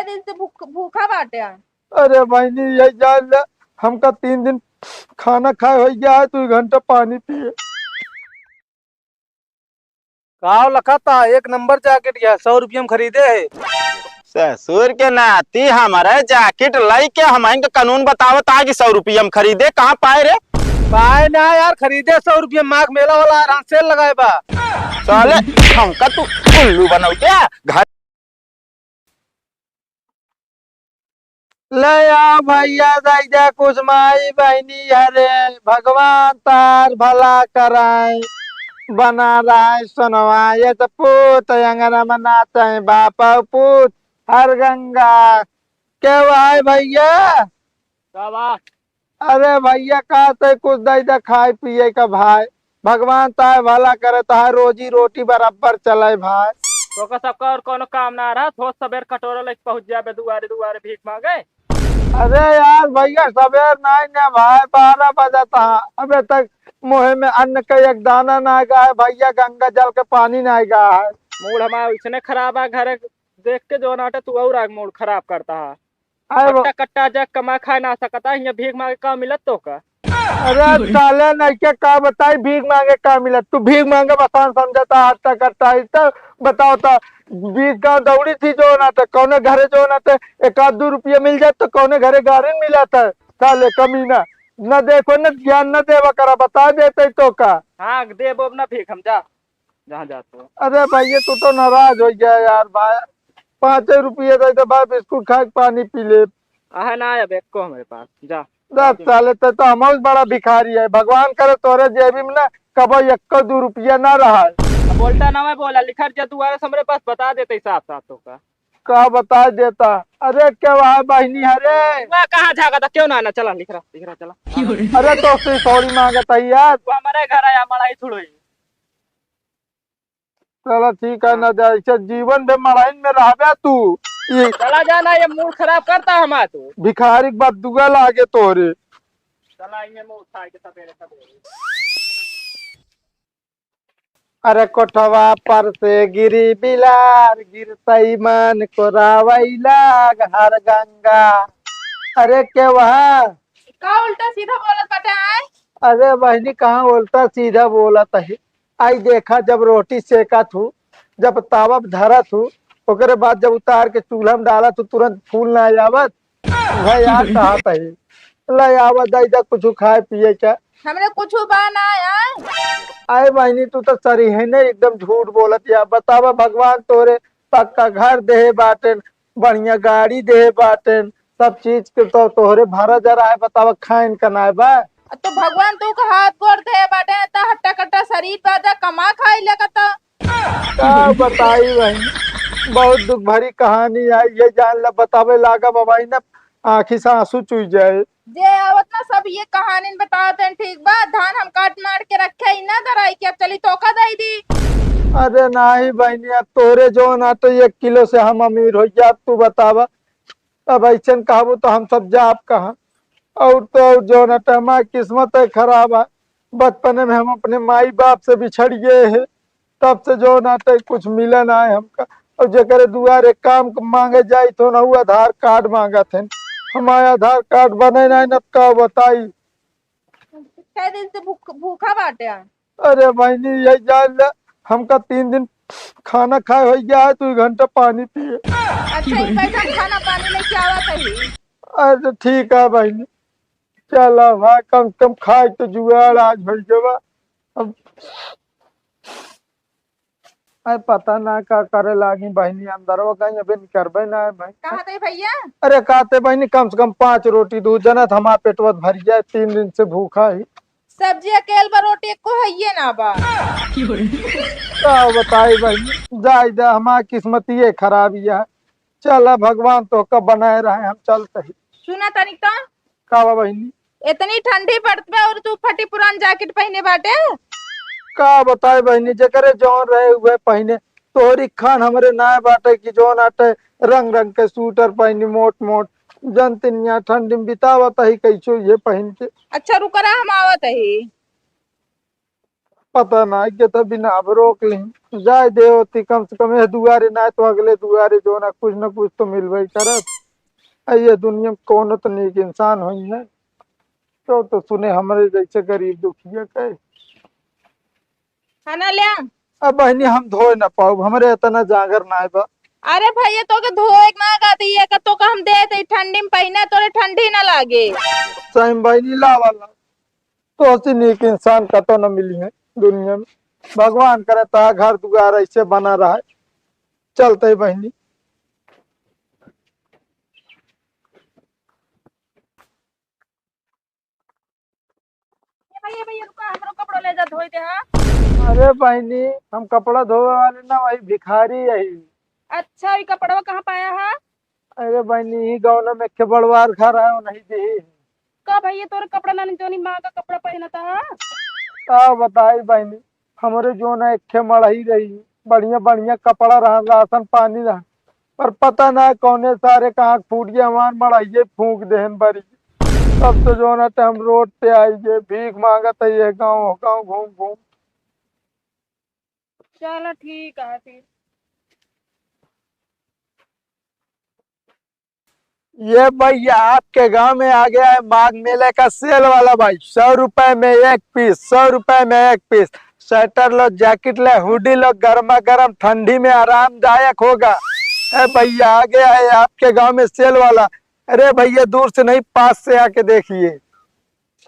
दिन से भूखा बाटे। अरे बहनी यही जान ले, हमका 3 दिन खाना खाए हो गया है, तू 1 घंटा पानी पिए। काव लखा था 1 नंबर जैकेट गया 100 रुपये में खरीदे है। ससुर के नाती हमारे जैकेट लाई के हमारे कानून बतावत आ कि 100 रुपया में खरीदे, कहाँ पाए रे? पाए ना यार, खरीदे 100 रुपये माघ मेला वाला आराम सेल लगाए बा। साले हमका तू उल्लू बनाऊ क्या? घर ले आ भैया दाइजा कुछ माई बहनी हरे, भगवान तार भला कराए। बना रहा है सुनवा ये तो पूत अंगना मनाते हैं बापा पूत हर गंगा। क्या हुआ है भैया? अरे भैया कहते कुछ दाइजा खाए पिए का भाई, भगवान तार भला करे तो रोजी रोटी बराबर चले भाई। तो का सबका और कोनो काम ना रहा, थोड़ा सबेर कटोरा लेके पहुंच जाबे दुआरे दुआरे भीख मांगे। अरे यार भैया सवेर नहीं ने भाई, 12 बजा था अबे तक मुँह में अन्न का एक दाना ना गया है भैया, गंगा जल के पानी नहीं गया है। मूड हमारा इसने खराब है, घर देख के जो नाटे तू और आग मूड खराब करता है। अरे कट्टा कट्टा जग कमा खा ना सकता है, भीख मांगे का मिलत तो का? अरे साले नहीं के का बताई भीख मांगे का मिलत, तू भीख मांगे बसान समझता हट्टा कट्टा तो बताओ तो। बीस गाँव दौड़ी थी जो ना तो कौने घरे जो ना तो 1-2 रुपये मिल जाए तो कौने घरे गाड़ी मिला था। साले कमीना न देखो न ज्ञान न देवा करा, बता देते तो का। हाँ दे बोब ना भीख, हम जा जहाँ जाते हो। अरे भैया तू तो नाराज हो गया यार भाई, 5 रुपये दे तो भाई बिस्कुट खा के पानी पी ले। आह ना आया बैग को हमारे पास जा। 10 साल तो हम बड़ा भिखारी है, भगवान करे तोरे जेबी में ना कबो 1-2 रुपया ना रहा है। बोलता ना मैं बोला लिखा जा दुआरे हमरे पास बता देते साफ साफ तो का बता देता। अरे क्या वहाँ बहनी हरे मैं कहाँ जागा था, क्यों ना आना, चला लिख रहा चला। अरे तो उससे सॉरी मांगता है यार। वो हमारे घर आया मड़ाई थोड़ी। चलो ठीक है ना ऐसे जीवन में मड़ाइन में रह तू, ये चला जाना, ये मूड खराब करता हमारा तू। भिखारी बात दुगा लागे तोरे। चला इन्हें मुंह उठा के सवेरे सवेरे। अरे कोठवा पर से गिरी बिलार, गिरतई मन को रावैला हर गंगा। अरे क्या वहाँ का उल्टा सीधा बोलत बाटे आए? अरे बहनी कहाँ उल्टा सीधा बोला है। आई देखा जब रोटी सेका थू, जब तावा धरा थू, ओकरे बाद जब उतार के चूल्हा में डाला तो तुरंत फूल ना आवत। वह यार कहा था ले आवत दाइदा कुछ खाए पिए क्या? हमने कुछ बना आए। आए बहनी तू तो सरी है नहीं, एकदम झूठ बोलत या। बतावा भगवान तोरे पक्का घर दे बाटे, बढ़िया गाड़ी दे बाटे, सब चीज के तो तोहरे भरा जरा है। बतावा खाइन कनाए बा तो भगवान तू का हाथ गोड़ दे बाटे ता हट्टा कट्टा शरीर बाजा कमा खाई लगता। का बताई बहनी, बहुत दुख भरी कहानी है ये, जान ला बतावे लागा बाबाई ना आँखी से आंसू चुई जाए। जे आवत ना सब ये कहानी बताते हैं, ठीक बा धान हम काट मार के रखे ही ना दराई के, अब चली तो का दई दी। अरे नहीं बहनी, अब तोरे जो ना तो 1 किलो से हम अमीर हो गया। अब तू बतावा अब ऐसा कहबो तो हम सब जाब कहाँ? और तो और जो ना तो हमारी किस्मत है खराब है, बचपने में हम अपने माई बाप से बिछड़ गए हैं, तब से जो ना तो कुछ मिला ना है हमका। और जगह दुआरे काम मांगे जाए तो ना वो आधार कार्ड मांगा थे, हमारे आधार कार्ड बने ना न का बताई। कई दिन से भूखा बाटे। अरे बहनी यही जान ले, हमका 3 दिन खाना खाए हो गया है, तू 1 घंटा पानी पिए। अच्छा एक पैसा खाना पानी लेके आवा सही। अरे ठीक है बहनी, चलो भाई कम से कम खाए तो जुआड़ आज हो जावा। अब अरे पता ना का करे लागी बहनी, अंदर वो कहीं अभी करबे ना है भाई। कहाँ थे भैया? अरे कहते बहनी कम से कम 5 रोटी दूध जनत हमारा पेटवत भर जाए, 3 दिन से भूखा ही। सब्जी अकेल बा रोटी को है ये ना बा। क्या बताई बहनी, जाए जा हमारी किस्मत ये खराबी है। चला भगवान तो कब बनाए रहे, हम चलते ही। सुना तनिक तो का बहनी इतनी ठंडी पड़ती है और तू फटी पुरान जैकेट पहने बाटे। का बताए बहनी, जकरे जौन रहे हुए पहने, तोहरी खान हमरे ना बाटे की जौन आटे रंग रंग के सूटर पहनी मोट मोट, जनतिनिया ठंडी में बितावत ही कैसो ये पहन के। अच्छा रुक रहा हम आवत ही। पता ना के तो बिना अब रोक ली जाए दे होती कम से कम ये दुआरे ना तो अगले दुआरे जो ना कुछ तो मिलबे करत। ये दुनिया में कौन तो नेक इंसान हुई है तो सुने हमारे जैसे गरीब दुखिया कहे। खाना ले आ। अब बहनी हम धोए ना पाऊ हमारे इतना जागर ना है बा। अरे भैया तो के धोए ना गाती है तो का हम दे दे ठंडी में पहना तोरे ठंडी ना लागे। सही बहनी ला वाला तो ऐसी नेक इंसान का तो न मिली है दुनिया में। भगवान करे ता घर दुआर ऐसे बना रहा है चलते बहनी। भैया भैया रुका हमरो कपड़ा ले जा धोई दे। हाँ अरे बहनी हम कपड़ा धोए वाले ना वही भिखारी यही। अच्छा ये कपड़ा कहाँ पाया है? अरे बहनी ही गाँव में के बड़वार खा रहा है नहीं दे। का भैया तोरे कपड़ा ना तो नहीं माँ का कपड़ा पहना था। का बताई बहनी हमारे जो ना एक मड़ही रही बढ़िया बढ़िया कपड़ा रहा राशन पानी रहा पर पता ना कौने सारे कहाँ फूट गया हमार मड़ाइये फूक देहन बड़ी। तब तो जो ना हम रोड पे आइए भीख मांगत है गाँव गाँव घूम घूम। चलो ठीक है फिर। ये भैया आपके गांव में आ गया है माघ मेले का सेल वाला भाई 100 रुपए में एक पीस 100 रुपए में एक पीस। स्वेटर लो जैकेट ले हुडी लो गर्मा गर्म ठंडी में आरामदायक होगा। भैया आ गया है आपके गांव में सेल वाला। अरे भैया दूर से नहीं पास से आके देखिए।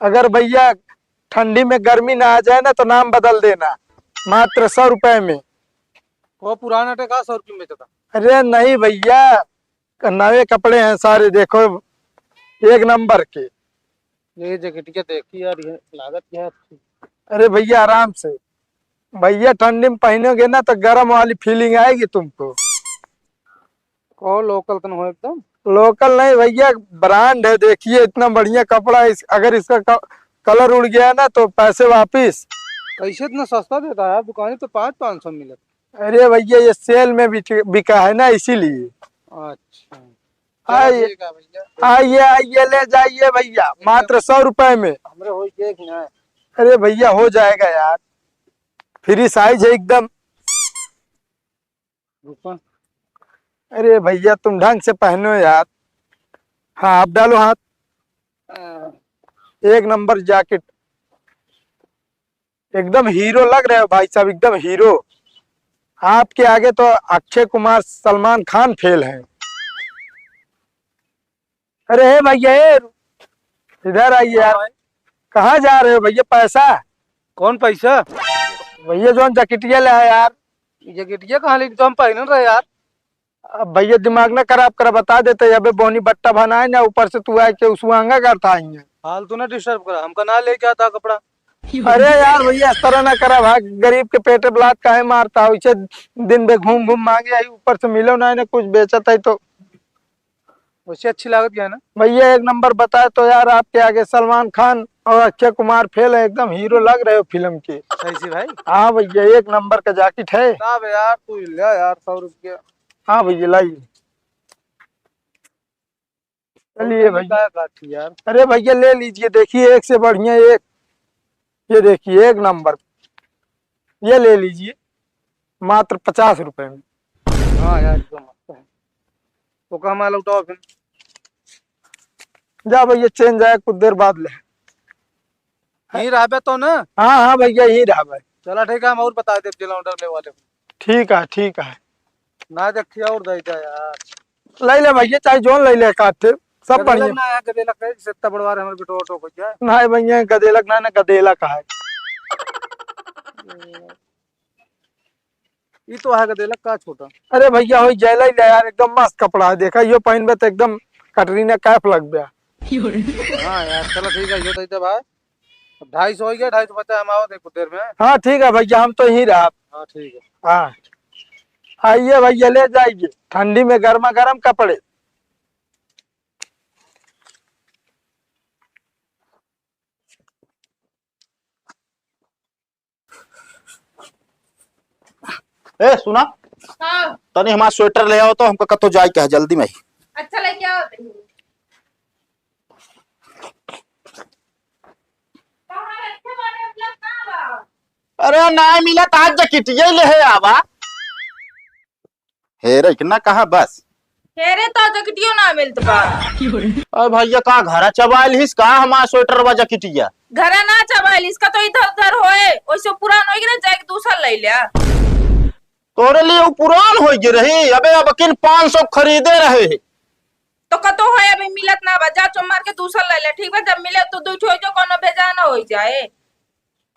अगर भैया ठंडी में गर्मी ना आ जाए ना तो नाम बदल देना मात्र 100 रुपए में। वो पुराना टेका 100 रुपये में था। अरे नहीं भैया नए कपड़े हैं सारे देखो एक नंबर के। ये जैकेट देखी यार ये लागत क्या है अच्छी। अरे भैया आराम से भैया ठंडी में पहनोगे ना तो गर्म वाली फीलिंग आएगी तुमको। को लोकल तो हो एकदम। लोकल नहीं भैया ब्रांड है देखिए इतना बढ़िया कपड़ा अगर इसका कलर उड़ गया ना तो पैसे वापिस। कैसे इतना सस्ता देता है यार दुकान तो 500-500 मिले। अरे भैया ये सेल में बिका है ना इसीलिए। अच्छा आइए भैया आइए आइए ले जाइए भैया मात्र 100 रुपए में। हमरे हो एक ना। अरे भैया हो जाएगा यार फ्री साइज है एकदम। रुको अरे भैया तुम ढंग से पहनो यार। हाँ आप डालो हाथ। एक नंबर जैकेट एकदम हीरो लग रहे हो भाई साहब एकदम हीरो। आपके आगे तो अक्षय कुमार सलमान खान फेल हैं। अरे हे भैया इधर आइए यार। कहाँ जा रहे हो भैया पैसा? कौन पैसा? भैया जो जैकेटिया ले आए यार। जैकेटिया कहाँ लेके तो हम पहन रहे यार। अब भैया दिमाग ना खराब कर बता देते अबे बोनी बट्टा बनाए ना ऊपर से तू आए के उसवांगा करता है। हाल तू ना डिस्टर्ब करा हमका ना लेके आता कपड़ा। अरे यार भैया इस तरह ना करा भाग गरीब के पेटे ब्लात काहे मारता है उसे दिन भर घूम घूम मांगे आई ऊपर से मिलो ना कुछ बेचता है तो वैसे अच्छी लागत क्या है ना। भैया एक नंबर बताए तो यार आपके आगे सलमान खान और अक्षय कुमार फेल है एकदम हीरो लग रहे हो फिल्म के। सही से भाई। हाँ भैया एक नंबर का जैकेट है। ना बे यार तू ले यार 100 रुपया। हाँ भैया लाइए चलिए भैया। यार अरे भैया ले लीजिए देखिए एक से बढ़िया एक ये देखिए एक नंबर ये ले लीजिए मात्र 50 रुपए में। हाँ यार एकदम मस्त है। तो कहाँ माल उठाओ फिर। जा भैया चेंज आया कुछ देर बाद ले। यहीं रह बे तो ना। हाँ हाँ भैया यही रहा भाई। चला ठीक है हम और बता दे जिला ले वाले। ठीक है ना देखिए और दे जा यार। ले ले भैया चाहे जोन ले ले काटे सब बढ़िया। ना यार गदेला के सत्ता बड़वार हमारे बेटो ऑटो को जाए। नहीं भैया गदेलक ना गदेला का है। ये तो है गदेला का छोटा। अरे भैया हो जैला ही ले यार एकदम मस्त कपड़ा है देखा यो पहनबे तो एकदम कटरीना कैफ लग गया। हाँ यार चलो ठीक है यो दे भाई 250 हो गया 250 हम आओ देखो देर में। हाँ ठीक है भैया हम तो यहीं रहा। हाँ ठीक है। हाँ आइए भैया ले जाइए ठंडी में गर्मा गर्म कपड़े। ए सुना हाँ तनी हमारा स्वेटर ले आओ तो हमको कतो जाए के है जल्दी में ही। अच्छा लेके आओ तुम। कहाँ रखे बारे मतलब कहाँ बा? अरे ना मिला आज जकिटिया ले है आवा हे रे कितना कहा बस हेरे तो जकटियो ना मिलत बा। अरे भैया का घर चबाइल हिस का हमारा स्वेटर बा जकिटिया घरे ना चबाइल इसका तो इधर उधर होए ओइसे पुरान होई ना जाके दूसरा ले लिया। तोरे लिए वो पुरान हो गई रही अबे अब किन 500 खरीदे रहे तो कतो होए अभी मिलत ना बा जा चुम मार के दूसरा ले ले ठीक बा जब मिले तो दू ठो जो कोनो भेजा ना हो जाए।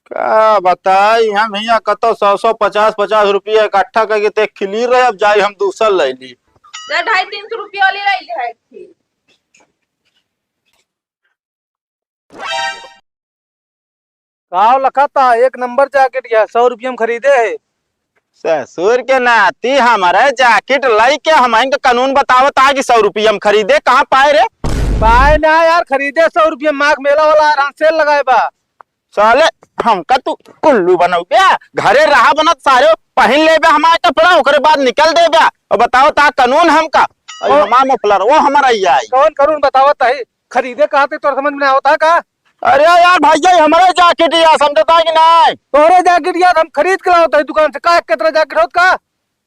का बताई हम यहाँ कतो 100 50 रुपया इकट्ठा करके ते खिली रहे अब जाई हम दूसरा ले ली 250-300 रुपया वाली ले ले है थी। गाँव लखा एक नंबर जैकेट या 100 रुपये में खरीदे है। ससुर के नाती हमारे जैकेट लाई के हमारे कानून बताओ ताकि 100 रुपया में खरीदे कहाँ पाए रे पाए ना यार खरीदे 100 रुपये माघ मेला वाला आराम सेल लगाए बा। साले हमका तू कुल्लू बनाऊ क्या घरे रहा बनत सारे पहन ले बे हमारे कपड़ा ओकरे बाद निकल दे बे और बताओ ता कानून हमका हमारा मफलर वो हमारा ही आई कौन करून बतावत है खरीदे कहा थे तो समझ में नहीं होता का। अरे यार भाई हमारे जैकेट या समझता कि नहीं तोरे जैकेट यार हम खरीद के लाओ दुकान से का कितना जैकेट होत का।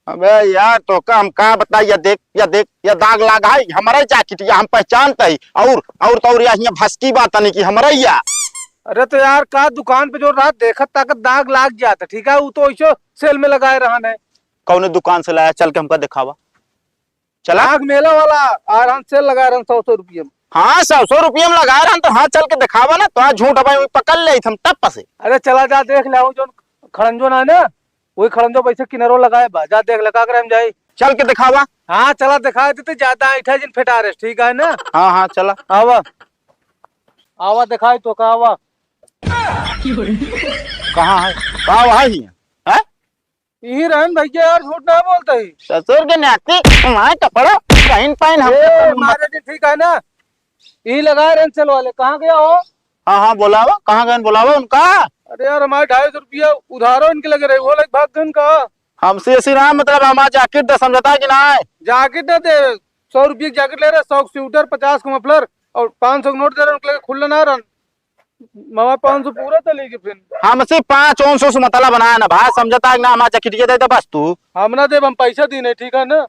अबे यार तो का हम का बता या देख या दाग लाग है हमारे जैकेट या हम पहचानते ही और तो यहाँ भसकी बात नहीं कि हमारा या अरे तो यार का दुकान पे जो रात देखत ताकत दाग लाग जाता ठीक है वो तो ऐसे सेल में लगाए रहन है। कौन दुकान से लाया चल के हमका दिखावा चला माघ मेला वाला आराम सेल लगाए रहन 100 रुपये में। हाँ 100 रुपये में लगा रहा तो हाँ चल के दिखावा ना तो झूठ भाई पकड़ ले हम टप से। अरे चला जा देख ले जो खड़ंजो ना ना वही खड़ंजो पैसे किनारो लगाए बा जा देख ले का करे हम जाए चल के दिखावा। हाँ चला दिखाए देते ज्यादा ऐठा जिन फेटा रहे ठीक है ना। हाँ हाँ चला आवा आवा दिखाए तो का आवा कहाँ है कहाँ वहाँ ही है यही रहन भैया यार झूठ ना बोलते ही ससुर के नाते हमारे कपड़ा पहन पहन हम हमारे दिन ठीक है ना यही लगाए रहन सेल वाले कहाँ गया हो। हाँ हाँ बोलावा कहाँ गए बोलावा उनका। अरे यार हमारे 250 रुपया उधारो इनके लगे रहे वो लग भाग गए उनका हमसे ऐसी ना मतलब हमारा जैकेट दे समझता कि नहीं जैकेट ना दे 100 रुपये की जैकेट ले रहे 100 स्वेटर 50 का मफलर और 500 का नोट दे रहे उनके लगे खुला ना रन मामा 500 पूरा तो लेके फिर हमसे 500 से मतलब बनाया ना भाई समझता कि ना हमारा जैकेट दे बस तू हम ना दे हम पैसा दी नहीं ठीक है ना।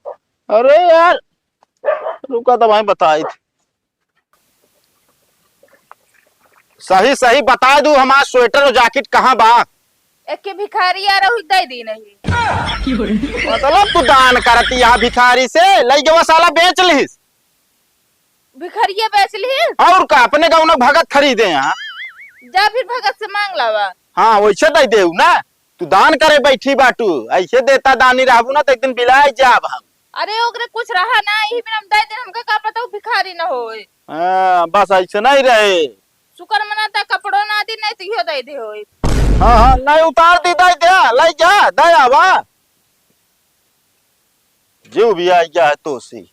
अरे यार रुका तो भाई बताई थी सही सही बता दू हमारा स्वेटर और जैकेट कहाँ बा। एक के भिखारी आ रही दे दी नहीं मतलब तू दान करती यहाँ भिखारी से लई के वो साला बेच लिस भिखारिया बेच ली और का अपने का उन्हें भगत खरीदे यहाँ जा फिर भगत से मांग लावा। हाँ वैसे दे दे ना तू दान करे बैठी बाटू ऐसे देता दानी रहबू ना तो एक दिन बिलाए जाब हम। अरे ओकरे कुछ रहा ना यही में हम दे दे हमका का पता भिखारी ना होए। बस ऐसे नहीं रहे शुक्र मनाता कपड़ों ना दी नहीं तो यो दे दे होए। हाँ हाँ नहीं उतार दी दे दे लाई जा दया बा जो भी आ गया है तो सी